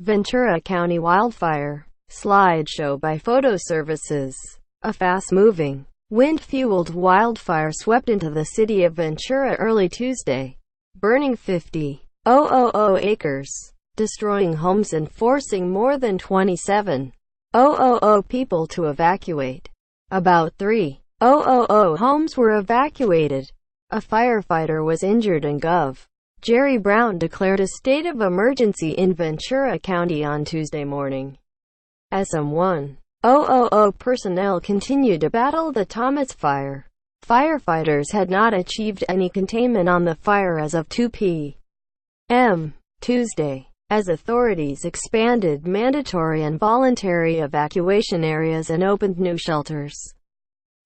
Ventura County Wildfire. Slideshow by Photo Services. A fast-moving, wind-fueled wildfire swept into the city of Ventura early Tuesday, burning 50,000 acres, destroying homes and forcing more than 27,000 people to evacuate. About 3,000 homes were evacuated. A firefighter was injured and Gov. Jerry Brown declared a state of emergency in Ventura County on Tuesday morning, as some 1,000 personnel continued to battle the Thomas fire. Firefighters had not achieved any containment on the fire as of 2 p.m. Tuesday, as authorities expanded mandatory and voluntary evacuation areas and opened new shelters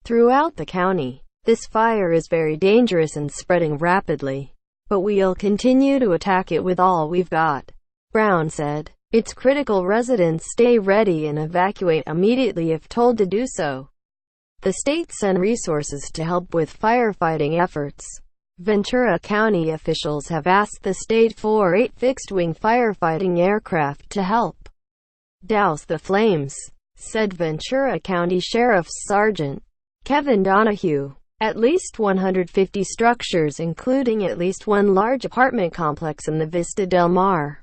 throughout the county. This fire is very dangerous and spreading rapidly, but we'll continue to attack it with all we've got, Brown said. It's critical residents stay ready and evacuate immediately if told to do so. The state sent resources to help with firefighting efforts. Ventura County officials have asked the state for 8 fixed-wing firefighting aircraft to help douse the flames, said Ventura County Sheriff's Sergeant Kevin Donahue. At least 150 structures, including at least one large apartment complex in the Vista Del Mar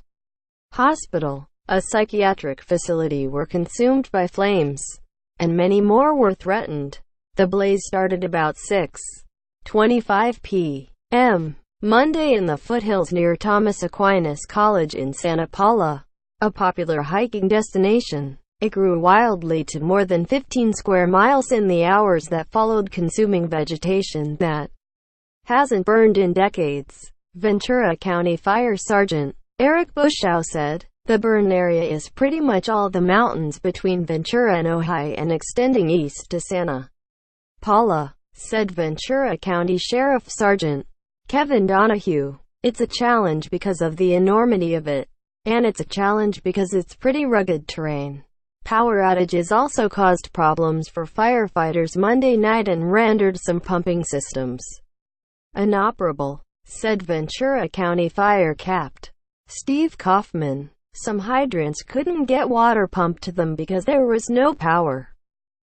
Hospital, a psychiatric facility, were consumed by flames, and many more were threatened. The blaze started about 6:25 p.m. Monday in the foothills near Thomas Aquinas College in Santa Paula, a popular hiking destination. It grew wildly to more than 15 square miles in the hours that followed, consuming vegetation that hasn't burned in decades. Ventura County Fire Sergeant Eric Bushow said, "The burn area is pretty much all the mountains between Ventura and Ojai and extending east to Santa Paula," said Ventura County Sheriff Sergeant Kevin Donahue. "It's a challenge because of the enormity of it, and it's a challenge because it's pretty rugged terrain." Power outages also caused problems for firefighters Monday night and rendered some pumping systems inoperable, said Ventura County Fire Capt. Steve Kaufman. Some hydrants couldn't get water pumped to them because there was no power.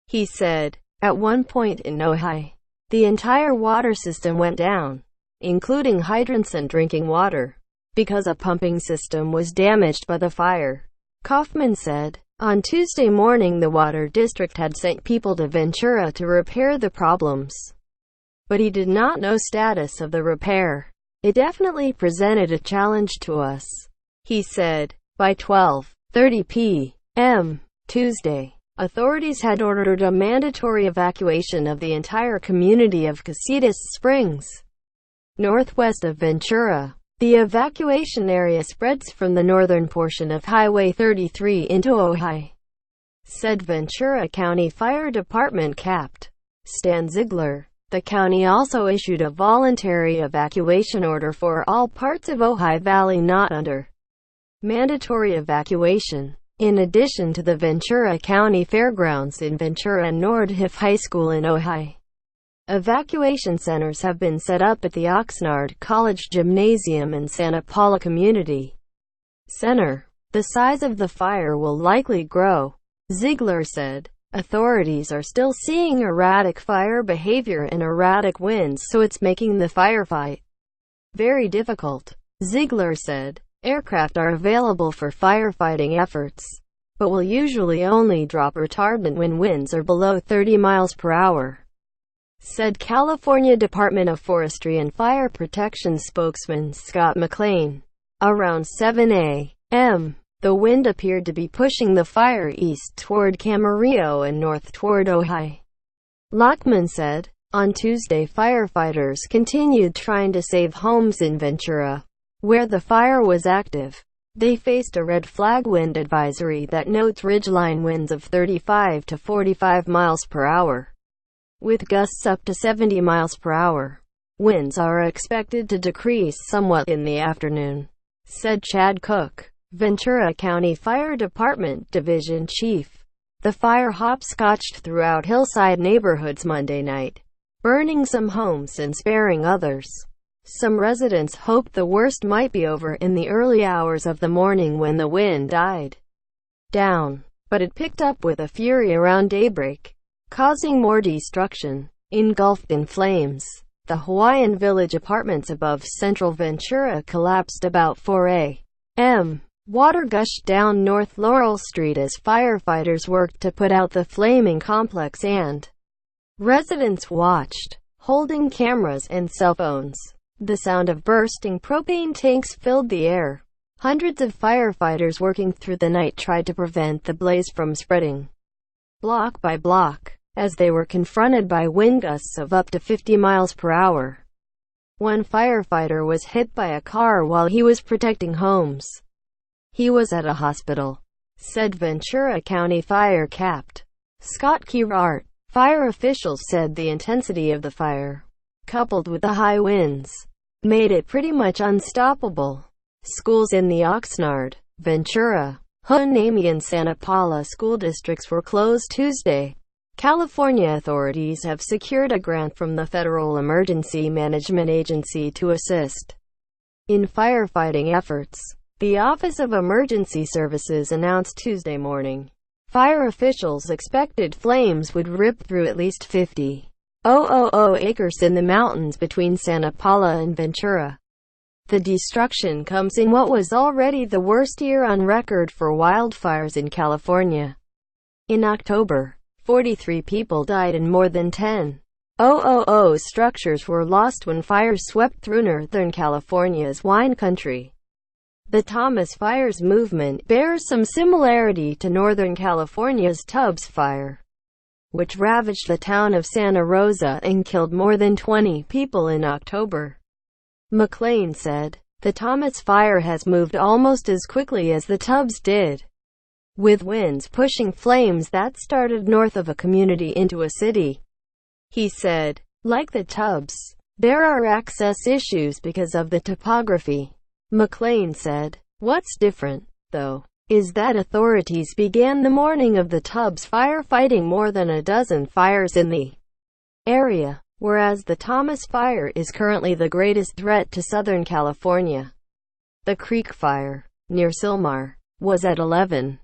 He said, "At one point in Ojai, the entire water system went down, including hydrants and drinking water, because a pumping system was damaged by the fire." Kaufman said, on Tuesday morning the water district had sent people to Ventura to repair the problems, but he did not know status of the repair. "It definitely presented a challenge to us," he said. By 12:30 p.m. Tuesday, authorities had ordered a mandatory evacuation of the entire community of Casitas Springs, northwest of Ventura. The evacuation area spreads from the northern portion of Highway 33 into Ojai, said Ventura County Fire Department Capt. Stan Ziegler. The county also issued a voluntary evacuation order for all parts of Ojai Valley not under mandatory evacuation. In addition to the Ventura County Fairgrounds in Ventura and Nordhoff High School in Ojai, evacuation centers have been set up at the Oxnard College Gymnasium and Santa Paula Community Center. The size of the fire will likely grow, Ziegler said. Authorities are still seeing erratic fire behavior and erratic winds, so it's making the firefight very difficult, Ziegler said. Aircraft are available for firefighting efforts, but will usually only drop retardant when winds are below 30 miles per hour, said California Department of Forestry and Fire Protection spokesman Scott McLean. Around 7 a.m., the wind appeared to be pushing the fire east toward Camarillo and north toward Ojai, Lockman said. On Tuesday, firefighters continued trying to save homes in Ventura, where the fire was active. They faced a red flag wind advisory that notes ridgeline winds of 35 to 45 miles per hour, with gusts up to 70 miles per hour. Winds are expected to decrease somewhat in the afternoon, said Chad Cook, Ventura County Fire Department Division Chief. The fire hopscotched throughout hillside neighborhoods Monday night, burning some homes and sparing others. Some residents hoped the worst might be over in the early hours of the morning when the wind died down, but it picked up with a fury around daybreak, causing more destruction. Engulfed in flames, the Hawaiian Village apartments above central Ventura collapsed about 4 a.m. Water gushed down North Laurel Street as firefighters worked to put out the flaming complex, and residents watched, holding cameras and cell phones. The sound of bursting propane tanks filled the air. Hundreds of firefighters working through the night tried to prevent the blaze from spreading block by block, as they were confronted by wind gusts of up to 50 miles per hour. One firefighter was hit by a car while he was protecting homes. He was at a hospital, said Ventura County Fire Capt. Scott Kierart. Fire officials said the intensity of the fire, coupled with the high winds, made it pretty much unstoppable. Schools in the Oxnard, Ventura, Hueneme and Santa Paula school districts were closed Tuesday. California authorities have secured a grant from the Federal Emergency Management Agency to assist in firefighting efforts, the Office of Emergency Services announced Tuesday morning. Fire officials expected flames would rip through at least 50,000 acres in the mountains between Santa Paula and Ventura. The destruction comes in what was already the worst year on record for wildfires in California. In October, 43 people died and more than 10,000 structures were lost when fires swept through Northern California's wine country. The Thomas Fires movement bears some similarity to Northern California's Tubbs Fire, which ravaged the town of Santa Rosa and killed more than 20 people in October. McLean said, "The Thomas Fire has moved almost as quickly as the Tubbs did, with winds pushing flames that started north of a community into a city." He said, "Like the Tubbs, there are access issues because of the topography." McLean said, "What's different, though, is that authorities began the morning of the Tubbs fire fighting more than a dozen fires in the area, whereas the Thomas Fire is currently the greatest threat to Southern California." The Creek Fire, near Sylmar, was at 11,000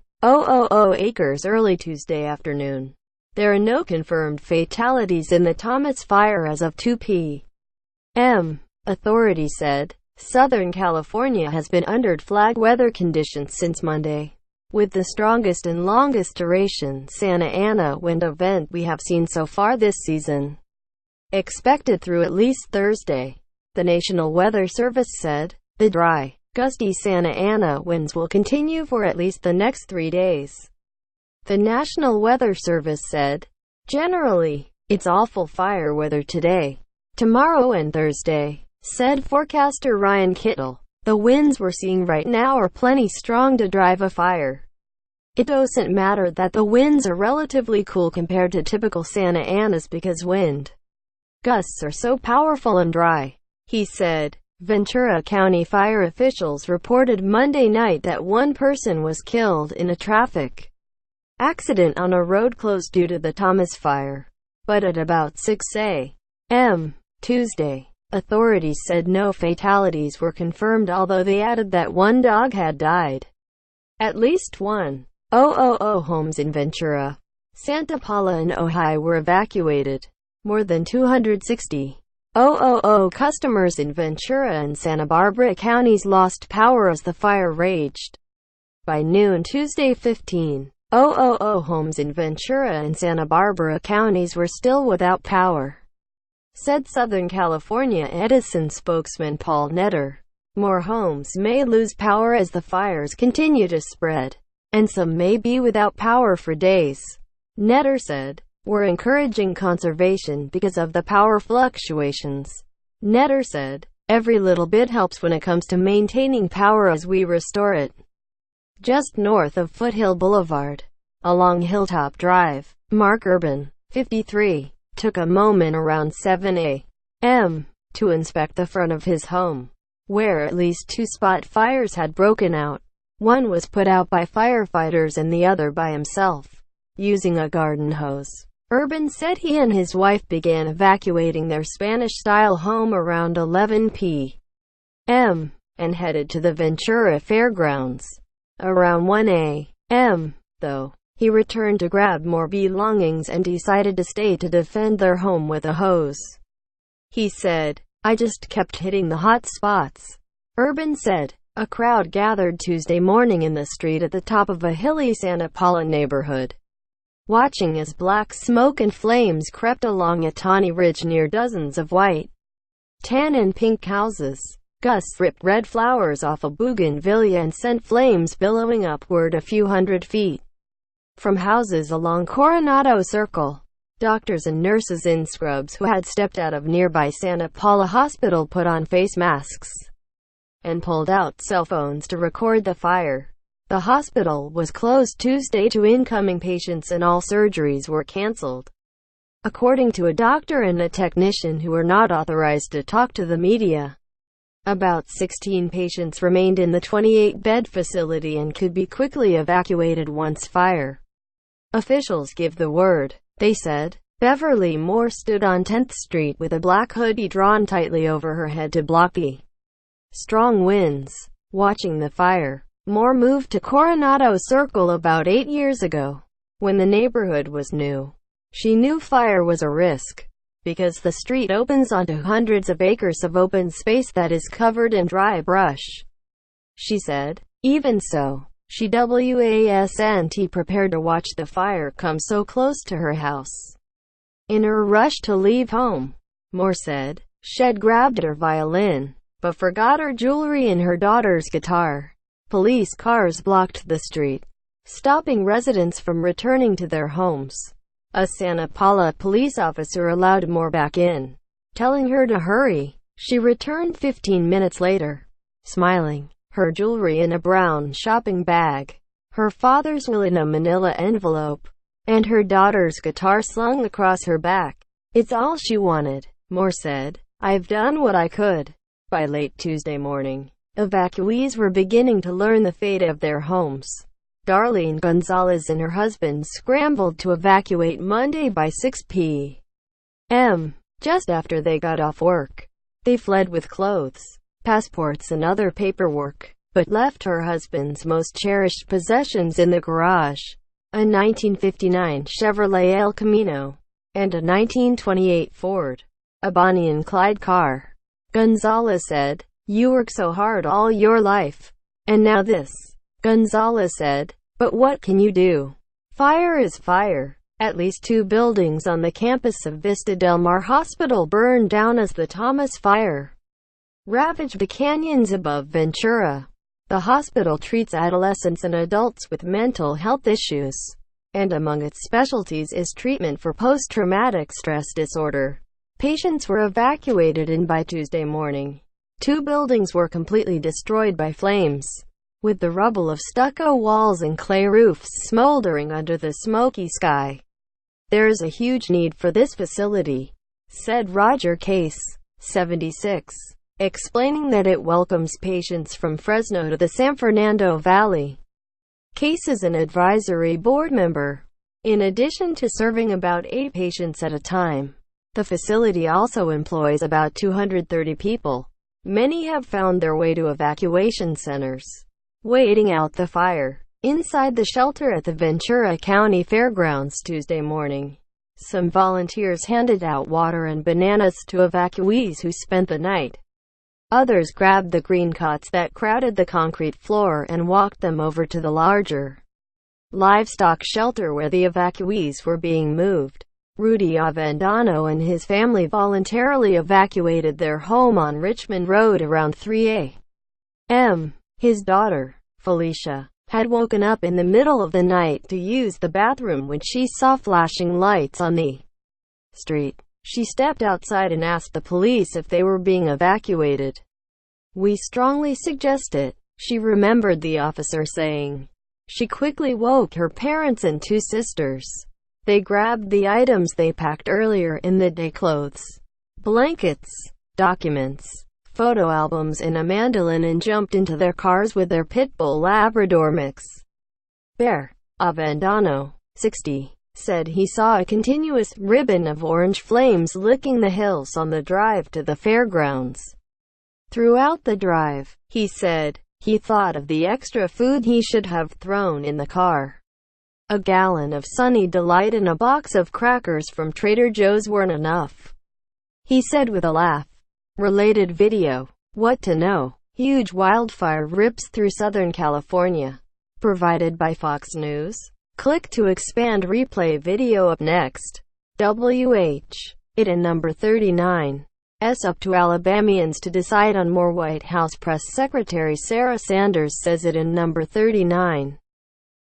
acres early Tuesday afternoon. There are no confirmed fatalities in the Thomas Fire as of 2 p.m., authorities said. Southern California has been under flag weather conditions since Monday, with the strongest and longest duration Santa Ana wind event we have seen so far this season, expected through at least Thursday. The National Weather Service said, the dry, gusty Santa Ana winds will continue for at least the next 3 days. The National Weather Service said, "Generally, it's awful fire weather today, tomorrow and Thursday," said forecaster Ryan Kittle. "The winds we're seeing right now are plenty strong to drive a fire. It doesn't matter that the winds are relatively cool compared to typical Santa Anas because wind gusts are so powerful and dry," he said. Ventura County fire officials reported Monday night that one person was killed in a traffic accident on a road closed due to the Thomas Fire. But at about 6 a.m. Tuesday, authorities said no fatalities were confirmed, although they added that one dog had died. At least 1,000 homes in Ventura, Santa Paula and Ojai were evacuated. More than 260,000 customers in Ventura and Santa Barbara counties lost power as the fire raged. By noon Tuesday, 15,000 homes in Ventura and Santa Barbara counties were still without power, said Southern California Edison spokesman Paul Netter. More homes may lose power as the fires continue to spread, and some may be without power for days. Netter said, "We're encouraging conservation because of the power fluctuations." Netter said, "Every little bit helps when it comes to maintaining power as we restore it." Just north of Foothill Boulevard, along Hilltop Drive, Mark Urban, 53, took a moment around 7 a.m. to inspect the front of his home, where at least 2 spot fires had broken out. One was put out by firefighters and the other by himself, using a garden hose. Urban said he and his wife began evacuating their Spanish-style home around 11 p.m. and headed to the Ventura Fairgrounds. Around 1 a.m., though, he returned to grab more belongings and decided to stay to defend their home with a hose. He said, "I just kept hitting the hot spots." Urban said. A crowd gathered Tuesday morning in the street at the top of a hilly Santa Paula neighborhood, watching as black smoke and flames crept along a tawny ridge near dozens of white, tan and pink houses. Gusts ripped red flowers off a bougainvillea and sent flames billowing upward a few hundred feet from houses along Coronado Circle. Doctors and nurses in scrubs who had stepped out of nearby Santa Paula Hospital put on face masks and pulled out cell phones to record the fire. The hospital was closed Tuesday to incoming patients and all surgeries were canceled, according to a doctor and a technician who were not authorized to talk to the media. About 16 patients remained in the 28-bed facility and could be quickly evacuated once fire officials give the word, they said. Beverly Moore stood on 10th Street with a black hoodie drawn tightly over her head to block the strong winds. Watching the fire, Moore moved to Coronado Circle about 8 years ago, when the neighborhood was new. She knew fire was a risk, because the street opens onto hundreds of acres of open space that is covered in dry brush, she said. Even so, she wasn't prepared to watch the fire come so close to her house. In her rush to leave home, Moore said, she'd grabbed her violin, but forgot her jewelry and her daughter's guitar. Police cars blocked the street, stopping residents from returning to their homes. A Santa Paula police officer allowed Moore back in, telling her to hurry. She returned 15 minutes later, smiling, her jewelry in a brown shopping bag, her father's will in a manila envelope, and her daughter's guitar slung across her back. It's all she wanted, Moore said. I've done what I could. By late Tuesday morning, evacuees were beginning to learn the fate of their homes. Darlene Gonzalez and her husband scrambled to evacuate Monday by 6 p.m. just after they got off work. They fled with clothes, passports and other paperwork, but left her husband's most cherished possessions in the garage, a 1959 Chevrolet El Camino, and a 1928 Ford, a Bonnie and Clyde car. Gonzalez said, "You work so hard all your life, and now this." Gonzalez said, "But what can you do? Fire is fire." At least 2 buildings on the campus of Vista Del Mar Hospital burned down as the Thomas Fire ravaged the canyons above Ventura. The hospital treats adolescents and adults with mental health issues, and among its specialties is treatment for post-traumatic stress disorder. Patients were evacuated and by Tuesday morning, 2 buildings were completely destroyed by flames, with the rubble of stucco walls and clay roofs smoldering under the smoky sky. "There's a huge need for this facility," said Roger Case, 76, explaining that it welcomes patients from Fresno to the San Fernando Valley. Case is an advisory board member. In addition to serving about 8 patients at a time, the facility also employs about 230 people. Many have found their way to evacuation centers, waiting out the fire. Inside the shelter at the Ventura County Fairgrounds Tuesday morning, some volunteers handed out water and bananas to evacuees who spent the night. Others grabbed the green cots that crowded the concrete floor and walked them over to the larger livestock shelter where the evacuees were being moved. Rudy Avendano and his family voluntarily evacuated their home on Richmond Road around 3 a.m. His daughter, Felicia, had woken up in the middle of the night to use the bathroom when she saw flashing lights on the street. She stepped outside and asked the police if they were being evacuated. "We strongly suggest it," she remembered the officer saying. She quickly woke her parents and 2 sisters. They grabbed the items they packed earlier in the day: clothes, blankets, documents, photo albums and a mandolin, and jumped into their cars with their pit bull Labrador mix. Bear Avendano, 60, said he saw a continuous ribbon of orange flames licking the hills on the drive to the fairgrounds. Throughout the drive, he said, he thought of the extra food he should have thrown in the car. A gallon of Sunny Delight and a box of crackers from Trader Joe's weren't enough, he said with a laugh. Related video. What to know? Huge wildfire rips through Southern California. Provided by Fox News. Click to expand. Replay video up next. It in number 39. Up to Alabamians to decide on more. White House Press Secretary Sarah Sanders says it in number 39.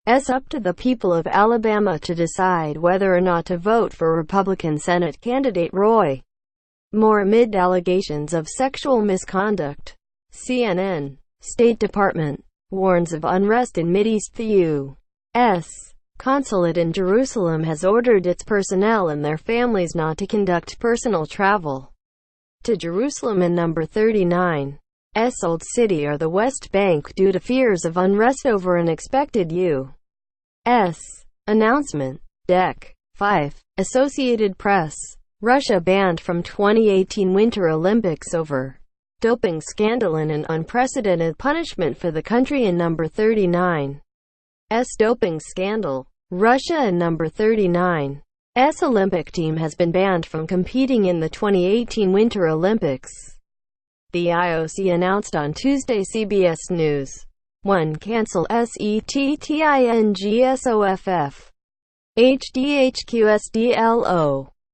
Up to the people of Alabama to decide whether or not to vote for Republican Senate candidate Roy Moore amid allegations of sexual misconduct. CNN. State Department warns of unrest in Mideast. The U.S. Consulate in Jerusalem has ordered its personnel and their families not to conduct personal travel to Jerusalem in number 39. Old City or the West Bank due to fears of unrest over an expected U.S. announcement. Dec. 5. Associated Press. Russia banned from 2018 Winter Olympics over doping scandal in an unprecedented punishment for the country in number 39. Doping scandal. Russia in number 39. Olympic team has been banned from competing in the 2018 Winter Olympics. The IOC announced on Tuesday. CBS News. 1. Cancel SETTINGSOFF. HDHQSDLO.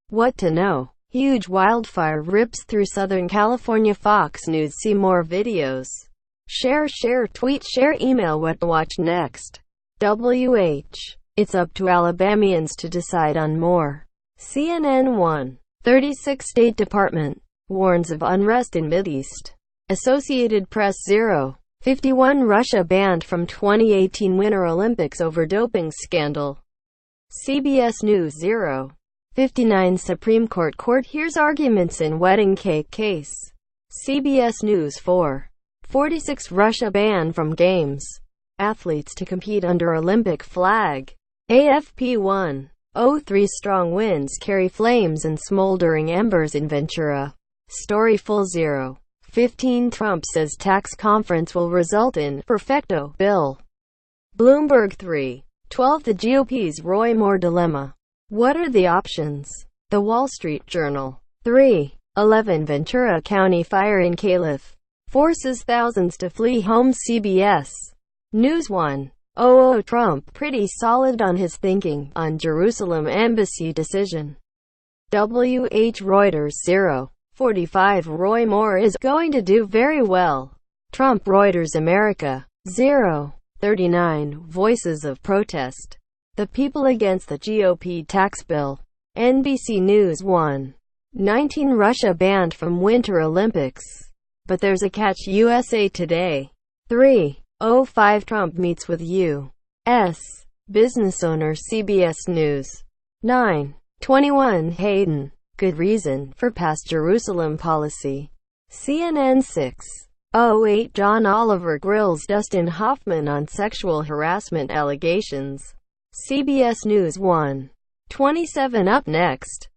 What to know? Huge wildfire rips through Southern California. Fox News. See more videos. Share, tweet, share, email. What to watch next? It's up to Alabamians to decide on more. CNN 1. 36 State Department warns of unrest in Mideast. Associated Press 0. 51 Russia banned from 2018 Winter Olympics over doping scandal. CBS News 0. 59 Supreme Court hears arguments in wedding cake case. CBS News 4. 46 Russia ban from Games. Athletes to compete under Olympic flag. AFP 1. 03 Strong winds carry flames and smoldering embers in Ventura. Story full 0. 15 Trump says tax conference will result in perfecto bill. Bloomberg 3. 12 The GOP's Roy Moore dilemma. What are the options? The Wall Street Journal. 3. 11 Ventura County fire in Calif. Forces thousands to flee homes. CBS News 1. Trump pretty solid on his thinking on Jerusalem embassy decision. Reuters 0. 45 Roy Moore is going to do very well. Trump Reuters America 0. 39 Voices of protest. The people against the GOP tax bill. NBC News 1. 19 Russia banned from Winter Olympics. But there's a catch. USA Today. 3. 05 Trump meets with U.S. business owners. CBS News. 9. 21 Hayden. Good reason for past Jerusalem policy. CNN 6. 08 John Oliver grills Dustin Hoffman on sexual harassment allegations. CBS News 1. 27 Up next.